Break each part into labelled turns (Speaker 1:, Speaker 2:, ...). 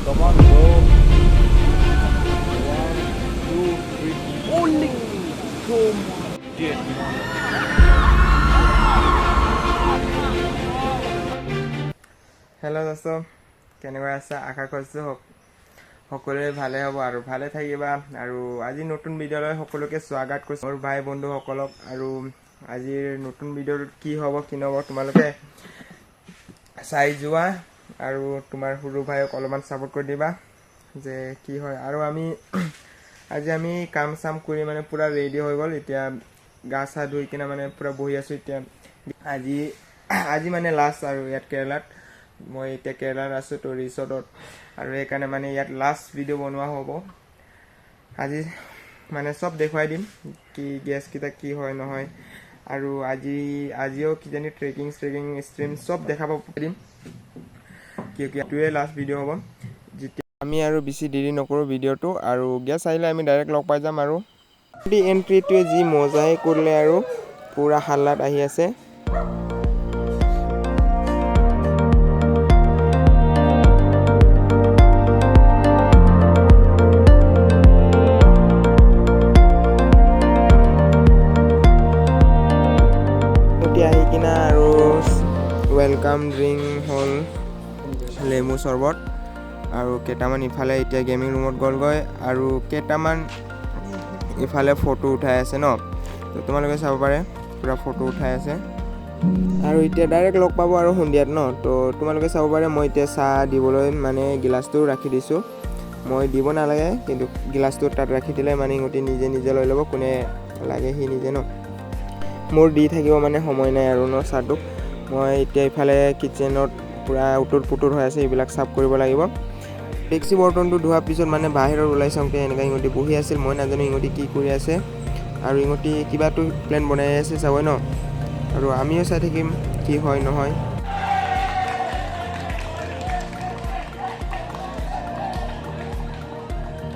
Speaker 1: Come on, bro. One, two, three. Bowling. Come on. Get
Speaker 2: hello' দোস্ত কেনেকৈ আছা আশা কৰিছোঁ সকলোৱে ভালে হ'ব আৰু ভালে থাকিবা আৰু আজি নতুন ভিডিঅ'লৈ সকলোকে স্বাগত কৰিছোঁ মোৰ ভাই বন্ধুসকলক আৰু আজিৰ নতুন ভিডিঅ'ত কি হ'ব কি নহ'ব তোমালোকে চাই যোৱা আৰু তোমাৰ সৰু ভাইক অলপমান ছাপোৰ্ট কৰি দিবা যে কি হয় আৰু আজি আমি কাম চাম কৰি মানে পুৰা ৰেডি হৈ গ'ল এতিয়া গা চা ধুই কিনে মানে পুৰা বহি আছোঁ এতিয়া আজি মানে লাষ্ট আৰু ইয়াত কেৰেলাত মই এতিয়া কেৰেলাত আছোঁ তো ৰিচৰ্টত আৰু সেইকাৰণে মানে ইয়াত লাষ্ট ভিডিঅ' বনোৱা হ'ব আজি মানে চব দেখুৱাই দিম কি গেছকেইটা কি হয় নহয় আৰু আজিও কিজানি ট্ৰেকিং ষ্ট্ৰীম চব দেখাব পাৰিম কিয় এইটোৱে লাষ্ট ভিডিঅ' হ'ব যেতিয়া আমি আৰু বেছি দেৰি নকৰোঁ ভিডিঅ'টো আৰু গেছ আহিলে আমি ডাইৰেক্ট লগ পাই যাম আৰু এণ্ট্ৰিটোৱে যি মজাই কৰিলে আৰু পূৰা হাল্লাত আহি আছে আহি কিনা আৰু ৱেলকাম ড্ৰিংক হ'ল লেমু চৰ্বত আৰু কেইটামান ইফালে এতিয়া গেমিং ৰুমত গ'লগৈ আৰু কেইটামান ইফালে ফটো উঠাই আছে ন তো তোমালোকে চাব পাৰে পুৰা ফটো উঠাই আছে আৰু এতিয়া ডাইৰেক্ট লগ পাব আৰু সন্ধিয়াত ন তো তোমালোকে চাব পাৰে মই এতিয়া চাহ দিবলৈ মানে গিলাচটো ৰাখি দিছোঁ মই দিব নালাগে কিন্তু গিলাচটো তাত ৰাখি দিলে মানে ইহঁতি নিজে লৈ ল'ব কোনে লাগে সি নিজে ন মোৰ দি থাকিব মানে সময় নাই আৰু ন চাহটোক মই এতিয়া ইফালে কিটচেনত পুৰা উতুৰ পুতুৰ হৈ আছে এইবিলাক চাফ কৰিব লাগিব টেক্সি বৰ্তনটো ধোৱাৰ পিছত মানে বাহিৰত ওলাই চাওঁতে এনেকৈ ইহঁতি বহি আছিল মই নাজানো ইহঁতি কি কৰি আছে আৰু ইহঁতি কিবাটো প্লেন বনাই আছে চাবই ন আৰু আমিও চাই থাকিম কি হয় নহয়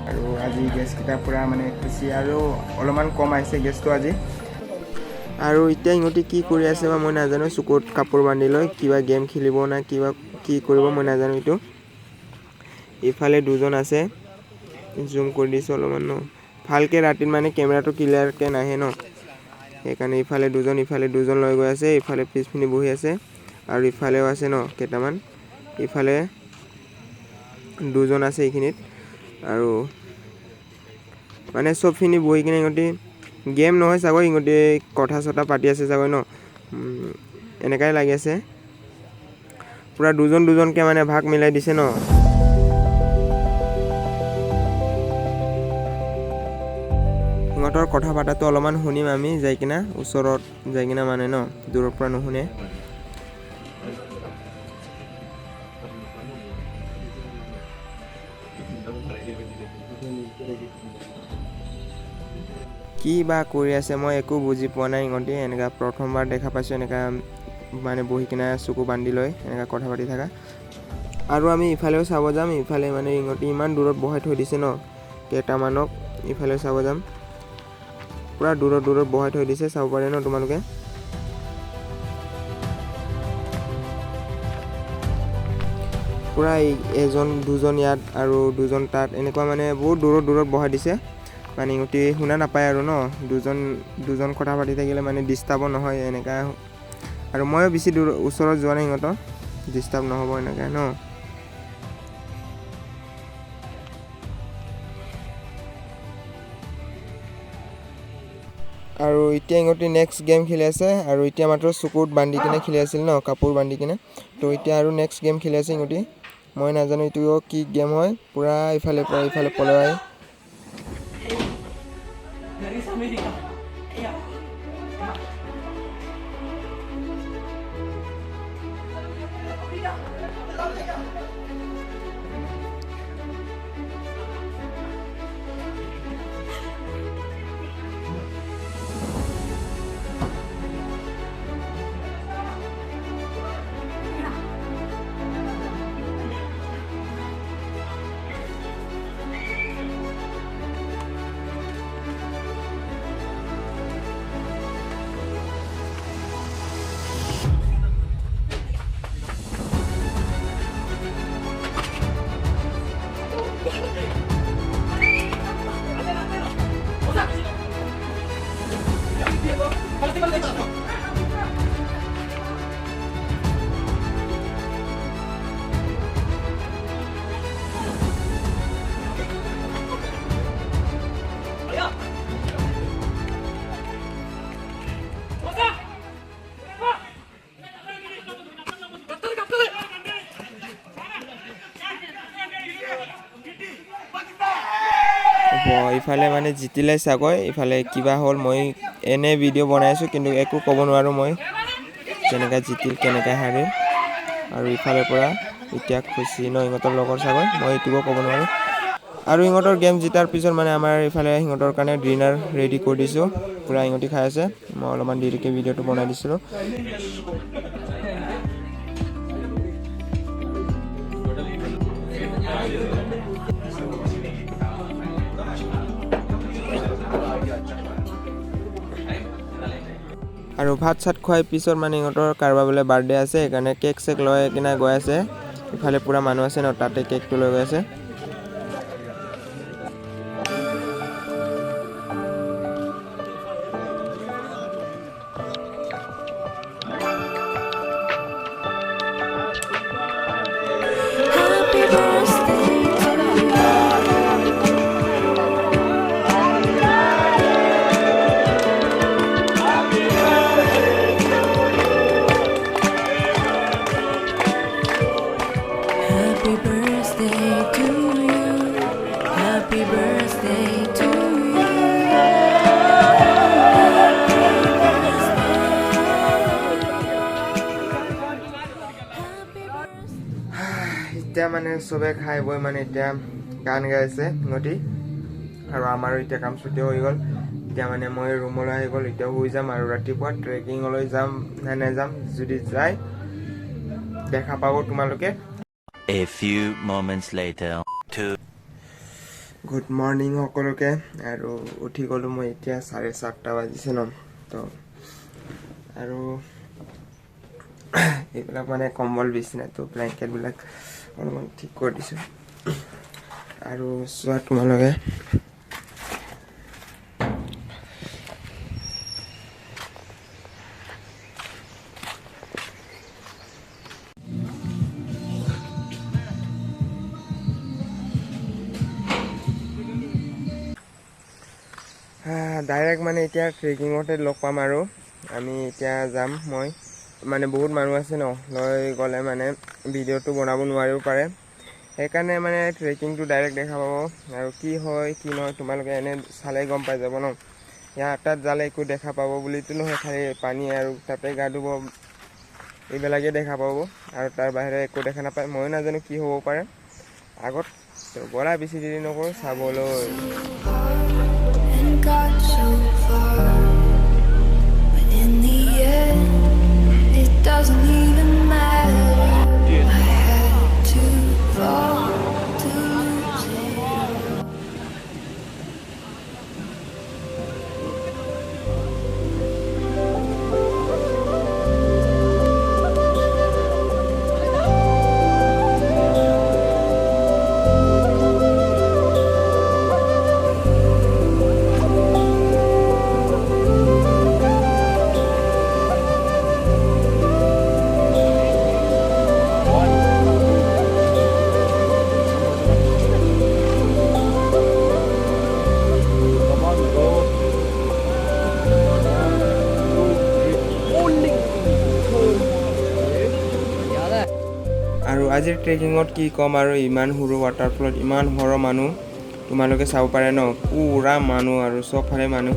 Speaker 2: আৰু আজি গেছকেইটা পুৰা মানে খুচি আৰু অলপমান কম আহিছে গেছটো আজি আৰু এতিয়া ইহঁতি কি কৰি আছে বা মই নাজানো চকুত কাপোৰ বান্ধি লৈ কিবা গেম খেলিব না কিবা কি কৰিব মই নাজানো এইটো ইফালে দুজন আছে জুম কৰি দিছোঁ অলপমান ন ভালকৈ ৰাতিত মানে কেমেৰাটো ক্লিয়াৰকৈ নাহে ন সেইকাৰণে ইফালে দুজন লৈ গৈ আছে ইফালে পিছপিনি বহি আছে আৰু ইফালেও আছে ন কেইটামান ইফালে দুজন আছে এইখিনিত আৰু মানে চবখিনি বহি কিনে ইহঁতি গেম নহয় চাগৈ ইহঁতি কথা চথা পাতি আছে চাগৈ ন এনেকাই লাগি আছে পুৰা দুজনকৈ মানে ভাগ মিলাই দিছে ন সিহঁতৰ কথা পতাটো অলপমান শুনিম আমি যাই কিনা ওচৰত যাই কিনা মানে ন দূৰৰ পৰা নুশুনে কি বা কৰি আছে মই একো বুজি পোৱা নাই ইহঁতি এনেকা প্ৰথমবাৰ দেখা পাইছোঁ এনেকা মানে বহি কিনা চকু বান্ধি লৈ এনেকা কথা পাতি থকা আৰু আমি ইফালেও চাব যাম ইফালে মানে ইহঁতি ইমান দূৰত বহাই থৈ দিছে ন কেইটামানক ইফালেও চাব যাম পুৰা দূৰত বহাই থৈ দিছে চাব পাৰে ন তোমালোকে পুৰা এজন দুজন ইয়াত আৰু দুজন তাত এনেকুৱা মানে বহুত দূৰত বহাই দিছে মানে ইহঁতি শুনা নাপায় আৰু ন দুজন কথা পাতি থাকিলে মানে ডিষ্টাৰ্বো নহয় এনেকা আৰু ময়ো বেছি ওচৰত যোৱা নাই ইহঁতৰ ডিষ্টাৰ্ব নহ'ব এনেকৈ ন আৰু এতিয়া ইহঁতি নেক্সট গেম খেলি আছে আৰু এতিয়া মাত্ৰ চকুত বান্ধি কিনে খেলি আছিল ন কাপোৰ বান্ধি কিনে তো এতিয়া আৰু নেক্সট গেম খেলি আছে ইহঁতি মই নাজানো এইটো কি গেম হয় পুৰা ইফালে পলাই ইফালে মানে জিতিলে চাগৈ ইফালে কিবা হ'ল মই এনে ভিডিঅ' বনাই আছোঁ কিন্তু একো ক'ব নোৱাৰোঁ মই কেনেকৈ জিতিল কেনেকৈ হাৰিল আৰু ইফালৰ পৰা এতিয়া খুচি ন ইহঁতৰ লগৰ চাগৈ মই এইটোও ক'ব নোৱাৰোঁ আৰু ইহঁতৰ গেম জিতাৰ পিছত মানে আমাৰ ইফালে সিহঁতৰ কাৰণে ডিনাৰ ৰেডি কৰি দিছোঁ পূৰা ইহঁতি খাই আছে মই অলপমান দেৰিকৈ ভিডিঅ'টো বনাই দিছিলোঁ আৰু ভাত চাত খোৱাৰ পিছত মানে ইহঁতৰ কাৰোবাৰ বোলে বাৰ্থডে আছে সেইকাৰণে কেক চেক লৈ কিনে গৈ আছে ইফালে পূৰা মানুহ আছে ন তাতে কেকটো লৈ গৈ আছে এতিয়া মানে চবে খাই বৈ মানে এতিয়া গান গাইছে সিহঁতি আৰু আমাৰো এতিয়া কাম ছুটি হৈ গ'ল এতিয়া মানে মই ৰুমলৈ আহি গ'ল এতিয়া শুই যাম আৰু ৰাতিপুৱা ট্ৰেকিঙলৈ যাম নে নাযাম যদি যায় দেখা পাব তোমালোকে
Speaker 3: A few moments later.
Speaker 2: Good morning সকলোকে আৰু উঠি গ'লোঁ মই এতিয়া 7:30 বাজিছে ন তো আৰু এইবিলাক মানে কম্বল বিছনাটো ব্লেংকেটবিলাক অলপমান ঠিক কৰি দিছোঁ আৰু চোৱা তোমালোকে ডাইৰেক্ট মানে এতিয়া ট্ৰেকিঙতে লগ পাম আৰু আমি এতিয়া যাম মই মানে বহুত মানুহ আছে ন লৈ গ'লে মানে ভিডিঅ'টো বনাব নোৱাৰিব পাৰে সেইকাৰণে মানে ট্ৰেকিংটো ডাইৰেক্ট দেখা পাব আৰু কি হয় কি নহয় তোমালোকে এনে চালে গম পাই যাব ন ইয়াৰ তাত যালে একো দেখা পাব বুলিতো নহয় খালি পানী আৰু তাতে গা ধুব এইবিলাকে দেখা পাব আৰু তাৰ বাহিৰে একো দেখা নাপায় ময়ো নাজানো কি হ'ব পাৰে আগত বৰা বেছি দেৰি নকৰোঁ চাবলৈ
Speaker 4: got so far, but in the end, it doesn't even matter. I had to fall to lose it all.
Speaker 2: আৰু আজিৰ ট্ৰেকিঙত কি ক'ম আৰু ইমান সৰু ৱাটাৰফলত ইমান সৰহ মানুহ তোমালোকে চাব পাৰে ন পুৰা মানুহ আৰু চবফালে মানুহ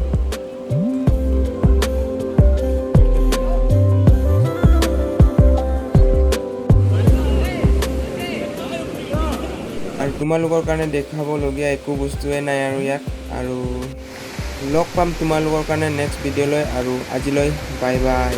Speaker 2: আৰু তোমালোকৰ কাৰণে দেখাবলগীয়া একো বস্তুৱে নাই আৰু ইয়াত আৰু লগ পাম তোমালোকৰ কাৰণে নেক্সট ভিডিঅ'লৈ আৰু আজিলৈ বাই বাই